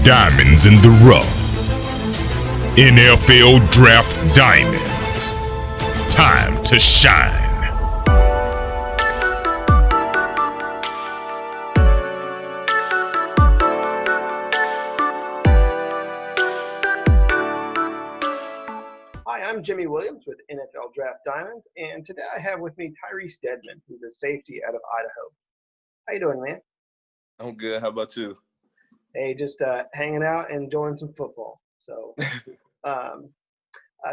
Diamonds in the rough. NFL Draft Diamonds. Time to shine. Hi, I'm Jimmy Williams with NFL Draft Diamonds, and today I have with me Tyrese Dedmon, who's a safety out of Idaho. How you doing, man? I'm good. How about you? Hey, just hanging out and enjoying some football. So, um,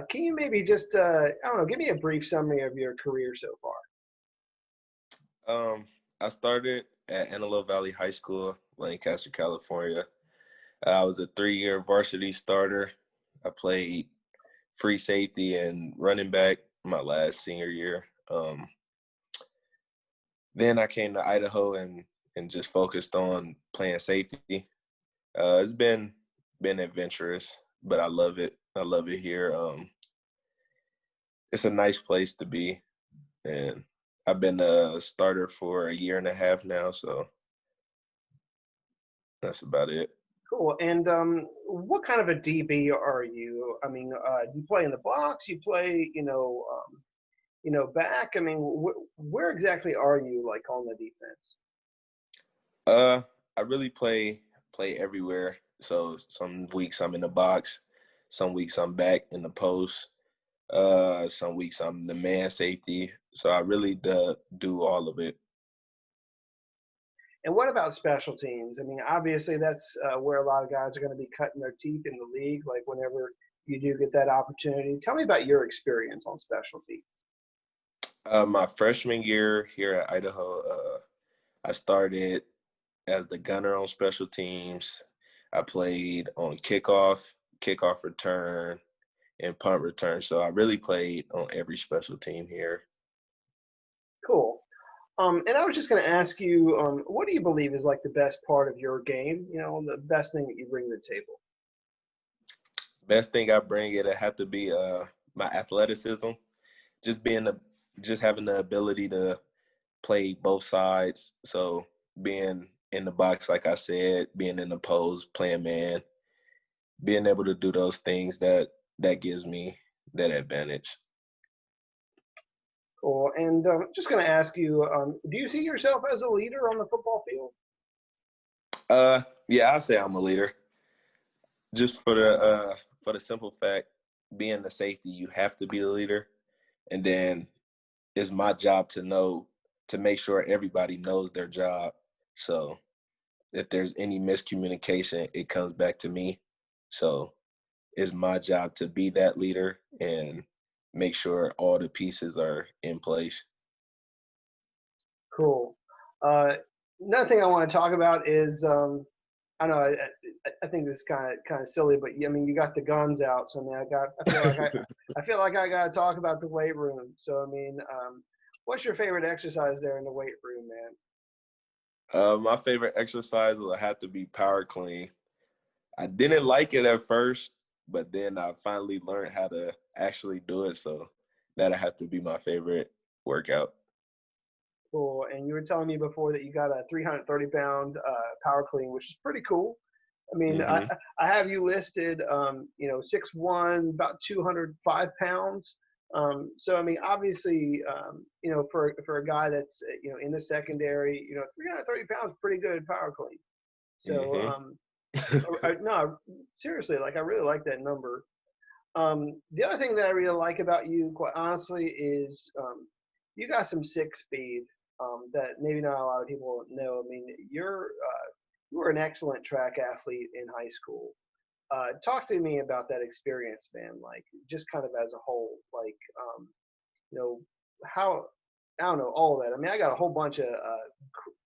can you maybe just, I don't know, give me a brief summary of your career so far? I started at Antelope Valley High School, Lancaster, California. I was a 3-year varsity starter. I played free safety and running back my last senior year. Then I came to Idaho and just focused on playing safety. It's been adventurous, but I love it. I love it here. It's a nice place to be, and I've been a starter for a year and a half now, so that's about it. Cool. And what kind of a DB are you? I mean, do you play in the box? You play, back? I mean, where exactly are you, like, on the defense? I really play everywhere. So some weeks I'm in the box, some weeks I'm back in the post, some weeks I'm the man safety. So I really do all of it. And what about special teams? I mean, obviously that's where a lot of guys are going to be cutting their teeth in the league. Like whenever you do get that opportunity, tell me about your experience on special teams. My freshman year here at Idaho, I started as the gunner on special teams. I played on kickoff return, and punt return. So I really played on every special team here. Cool. And I was just going to ask you, what do you believe is like the best part of your game? You know, the best thing that you bring to the table. Best thing I bring it have to be my athleticism. Just having the ability to play both sides. So being in the box, like I said, being in the pose, playing man, being able to do those things that gives me that advantage. Cool. And just going to ask you, do you see yourself as a leader on the football field? Yeah, I say I'm a leader. Just for the simple fact, being the safety, you have to be a leader, and then it's my job to make sure everybody knows their job. So if there's any miscommunication, it comes back to me. So it's my job to be that leader and make sure all the pieces are in place. Cool. Another thing I want to talk about is I know I think this is kind of silly, but I mean you got the guns out, so I mean I feel like I got to talk about the weight room. So I mean, what's your favorite exercise there in the weight room, man? My favorite exercise will have to be power clean. I didn't like it at first, but then I finally learned how to actually do it. So that'll have to be my favorite workout. Cool. And you were telling me before that you got a 330-pound power clean, which is pretty cool. I mean, Mm-hmm. I have you listed, 6'1", about 205 pounds. So I mean, obviously, for a guy that's in the secondary, 330 pounds, pretty good power clean. So Mm-hmm. no, seriously, like I really like that number. The other thing that I really like about you, quite honestly, is you got some sick speed that maybe not a lot of people know. I mean, you were an excellent track athlete in high school. Talk to me about that experience, man. Like, just kind of as a whole, like, you know, how I don't know all of that. I mean, I got a whole bunch of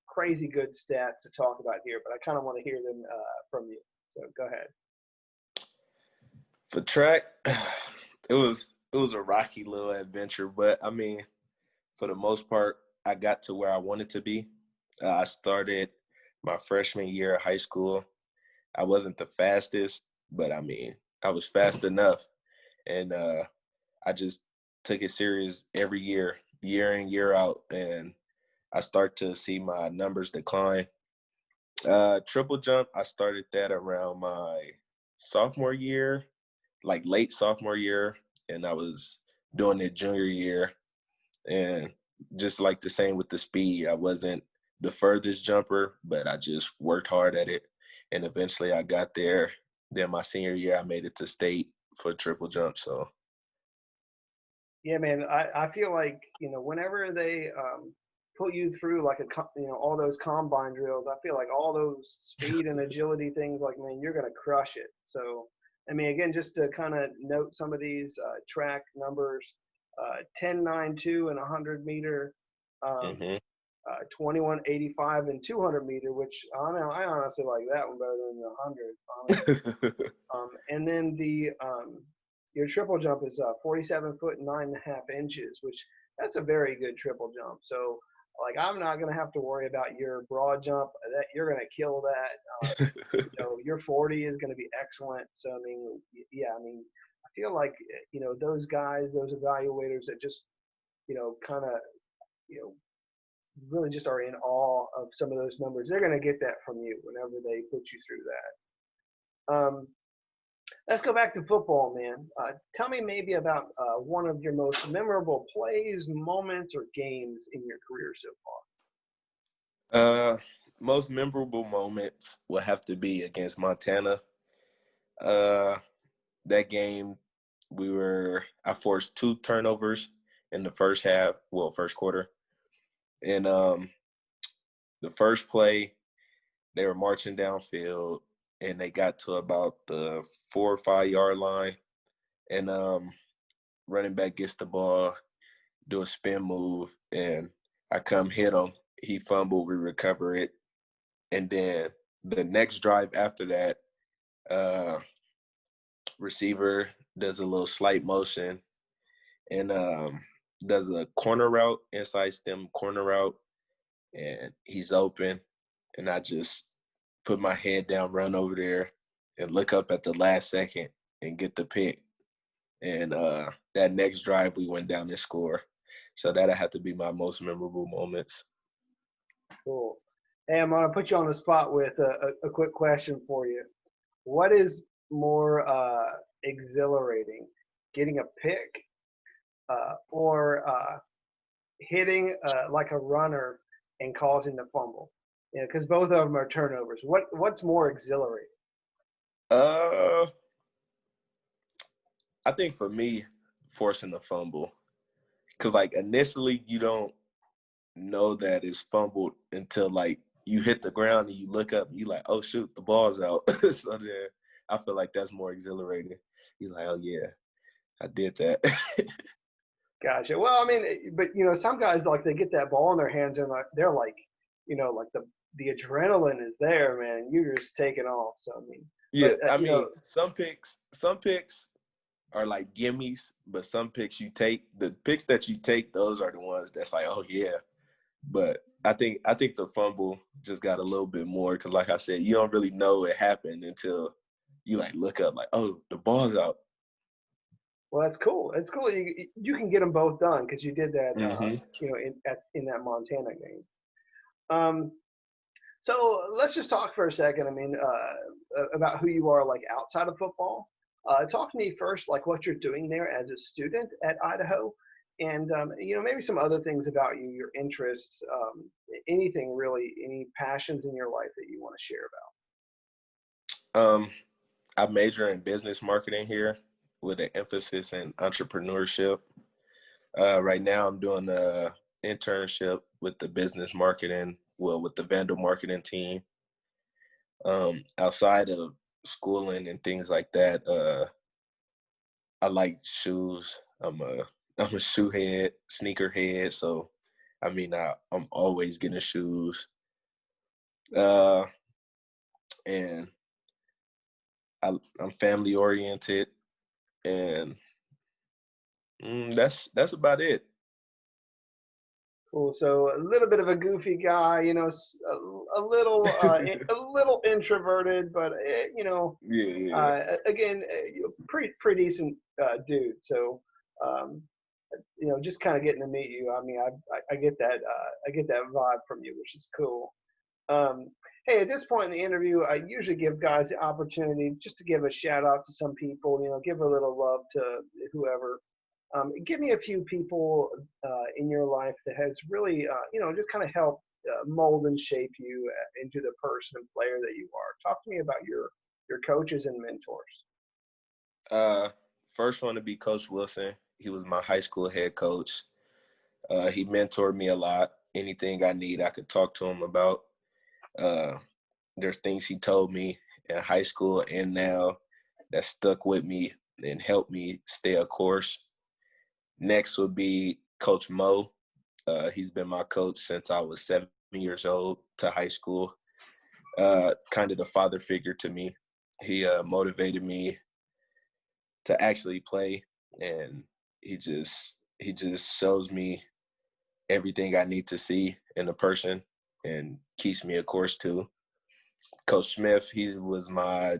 crazy good stats to talk about here, but I kind of want to hear them from you. So go ahead. For track, it was a rocky little adventure, but I mean, for the most part, I got to where I wanted to be. I started my freshman year of high school. I wasn't the fastest, but I mean, I was fast enough, and I just took it serious every year, year in, year out, and I start to see my numbers decline. Triple jump, I started that around my sophomore year, like late sophomore year, and I was doing it junior year. And just like the same with the speed, I wasn't the furthest jumper, but I just worked hard at it. And eventually I got there. Then my senior year, I made it to state for triple jump. So, Yeah, man. I feel like, whenever they put you through like all those combine drills, I feel like all those speed and agility things, like, man, you're gonna crush it. So, I mean, again, just to kind of note some of these track numbers: 10.92 and 100 meter, um, hmm 21.85 and 200 meter, which I honestly like that one better than the 100, honestly. And then your triple jump is 47 foot and 9.5 inches, which that's a very good triple jump. So, like, I'm not gonna have to worry about your broad jump. That you're gonna kill that. Your 40 is gonna be excellent. So, I mean, yeah, I mean, I feel like those guys, those evaluators that just kind of you know really just are in awe of some of those numbers. They're gonna get that from you whenever they put you through that. Let's go back to football, man. Tell me maybe about one of your most memorable plays, moments, or games in your career so uh, Most memorable moments will have to be against Montana. Uh, that game, I forced 2 turnovers in the first half, first quarter. And the first play, they were marching downfield and they got to about the 4 or 5 yard line. And running back gets the ball, do a spin move, and I come hit him. He fumbled, we recover it. And then the next drive after that, receiver does a little slight motion and does a corner route, inside stem corner route, and he's open. And I just put my head down, run over there, and look up at the last second and get the pick. And that next drive, we went down and score. So that'll have to be my most memorable moments. far? Cool. Hey, I'm gonna put you on the spot with a quick question for you. What is more exhilarating, getting a pick or hitting like a runner and causing the fumble? Because both of them are turnovers. What's more exhilarating? Uh, I think for me, forcing the fumble, because like initially you don't know that it's fumbled until like you hit the ground and you look up and you like, oh shoot, the ball's out. So then I feel like that's more exhilarating. You're like, oh yeah, I did that. Gotcha. Well, I mean, but some guys, like, they get that ball in their hands and like they're like, like the adrenaline is there, man. You're just taking off. So I mean, Yeah, but I mean, some picks are like gimmies, but some picks you take, the picks that you take, those are the ones that's like, oh yeah. But I think the fumble just got a little bit more because, like I said, you don't really know it happened until you like look up, like, oh, the ball's out. well, that's cool. It's cool. You can get them both done because you did that, hmm in that Montana game. Um, so let's just talk for a second. I mean, about who you are, like, outside of football. Talk to me first, like, what you're doing there as a student at Idaho, and maybe some other things about you, your interests, anything really, any passions in your life that you want to share Um, I major in business marketing here with an emphasis in entrepreneurship. Right now, I'm doing a internship with the business marketing, with the Vandal marketing team. Outside of schooling and things like that, I like shoes. I'm a shoe head, sneaker head. So, I mean, I'm always getting shoes. Uh, and I'm family oriented, and that's about it. about? Cool. So a little bit of a goofy guy, a little a little introverted, but Yeah, yeah. again, pretty decent dude. So um, just kind of getting to meet you. I mean, I get that vibe from you, which is cool. Um, hey, at this point in the interview, I usually give guys the opportunity just to give a shout out to some people, give a little love to whoever. Give me a few people in your life that has really, just kind of helped mold and shape you into the person and player that you are. Talk to me about your coaches and mentors. Uh, First one to be Coach Wilson. He was my high school head coach. He mentored me a lot. Anything I need, I could talk to him about. Uh, there's things he told me in high school and now that stuck with me and helped me stay a course. Next would be Coach Mo. He's been my coach since I was 7 years old to high school. Kind of the father figure to me. He motivated me to actually play, and he just shows me everything I need to see in a person and keeps me a course too. Coach Smith, he was my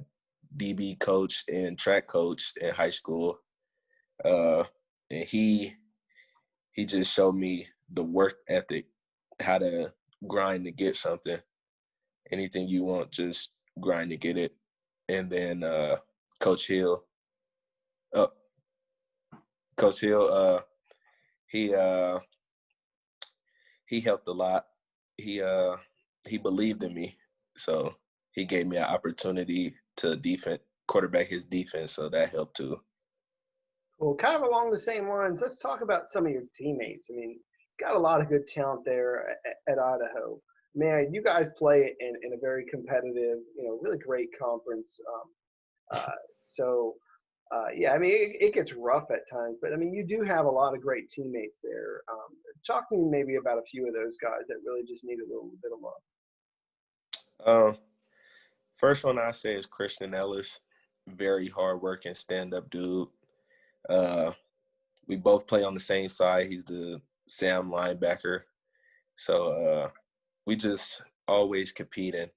DB coach and track coach in high school. And he just showed me the work ethic, how to grind to get something. Anything you want, just grind to get it. And then Coach Hill, uh, Coach Hill, he he helped a lot. He he believed in me, so he gave me an opportunity to quarterback his defense, so that helped too. Well, kind of along the same lines, let's talk about some of your teammates. I mean, got a lot of good talent there at Idaho. Man, you guys play in a very competitive, really great conference. So, yeah, I mean, it gets rough at times, but I mean, you do have a lot of great teammates there. Talk to me maybe about a few of those guys that really just need a little bit of love. First one I say is Christian Ellis, very hardworking stand-up dude. We both play on the same side. He's the Sam linebacker. So we just always competing.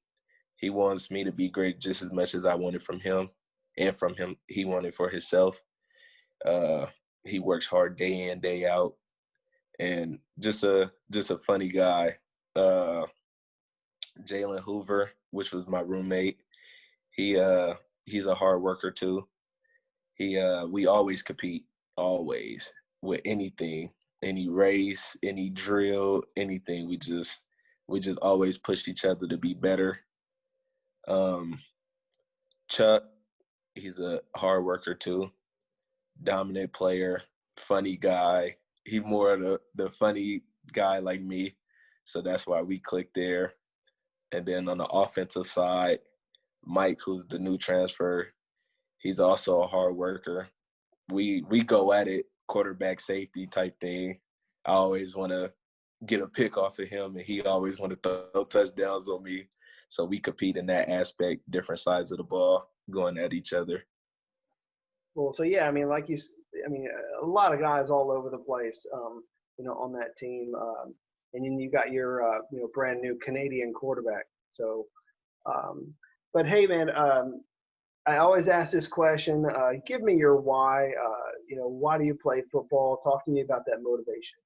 He wants me to be great just as much as I wanted from him, and from him, he wanted for himself. He works hard day in, day out, and just a funny guy. Jalen Hoover, which was my roommate, he's a hard worker too. We always compete, always, with anything, any race, any drill, anything. We just always push each other to be better. Chuck, he's a hard worker too, dominant player, funny guy. He more of the funny guy like me, so that's why we click there. And then on the offensive side, Mike, who's the new transfer, he's also a hard worker. We go at it, quarterback safety type thing. I always want to get a pick off of him, and he always want to throw touchdowns on me. So we compete in that aspect, different sides of the ball, going at each other. Well, so yeah, I mean, a lot of guys all over the place, on that team, and then you got your, brand new Canadian quarterback. So, but hey, man, I always ask this question. Give me your why. Why do you play football? Talk to me about that motivation.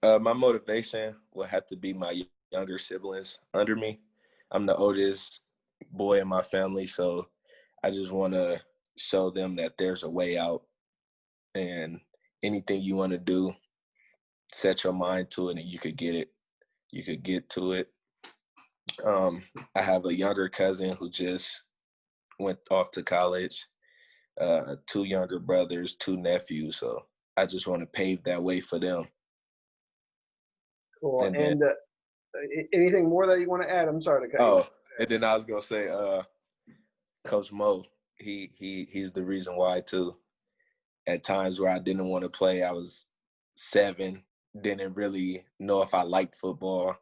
My motivation will have to be my younger siblings under me. I'm the oldest boy in my family, so I just want to show them that there's a way out, and anything you want to do, set your mind to it and you could get it. You could get to it. I have a younger cousin who just went off to college, two younger brothers, two nephews. So I just want to pave that way for them. Cool. And then, anything more that you want to add? I'm sorry to cut you off. and then I was gonna say, Coach Mo, he's the reason why too. At times where I didn't want to play, I was 7, didn't really know if I liked football.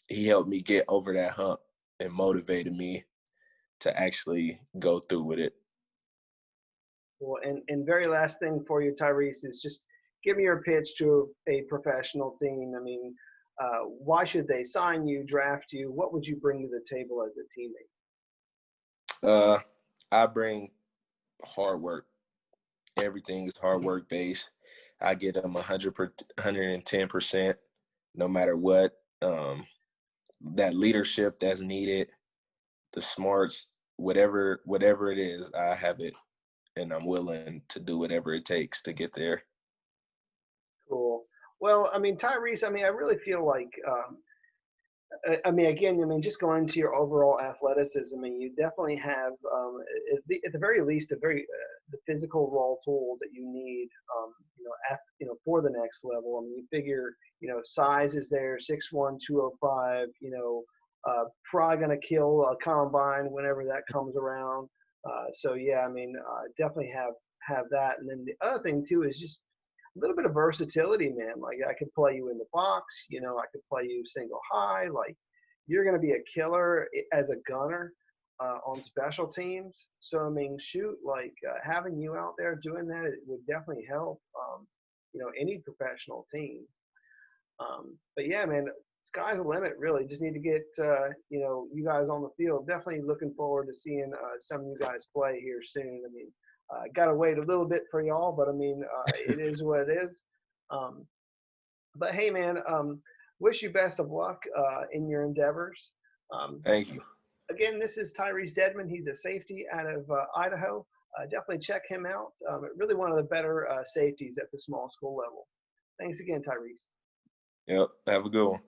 He helped me get over that hump and motivated me to actually go through with it. Well, and very last thing for you, Tyrese, is just give me your pitch to a professional team. I mean, why should they sign you, draft you? What would you bring to the table as a teammate? I bring hard work. Everything is hard work based. I get them 110%, no matter what. that leadership that's needed, the smarts, whatever it is, I have it, and I'm willing to do whatever it takes to get there. Cool. Well, I mean, Tyrese, I mean, I really feel like, I mean, again, I mean, just going to your overall athleticism, I mean, you definitely have, at the very least, the physical raw tools that you need, for the next level. I mean, you figure, size is there, 6'1", 205, probably going to kill a combine whenever that comes around. So yeah, I mean, definitely have that. And then the other thing too is just a little bit of versatility, man. Like I could play you in the box, I could play you single high. Like you're going to be a killer as a gunner on special teams. So I mean, shoot, like having you out there doing that, it would definitely help. Any professional team. But yeah, man, sky's the limit. Really, just need to get you guys on the field. Definitely looking forward to seeing some of you guys play here soon. I mean, got to wait a little bit for y'all, but I mean, it is what it is. But hey, man, wish you best of luck in your endeavors. Thank you. Again, this is Tyrese Dedmon. He's a safety out of Idaho. Definitely check him out. Really one of the better safeties at the small school level. Thanks again, Tyrese. Yep. Have a good one.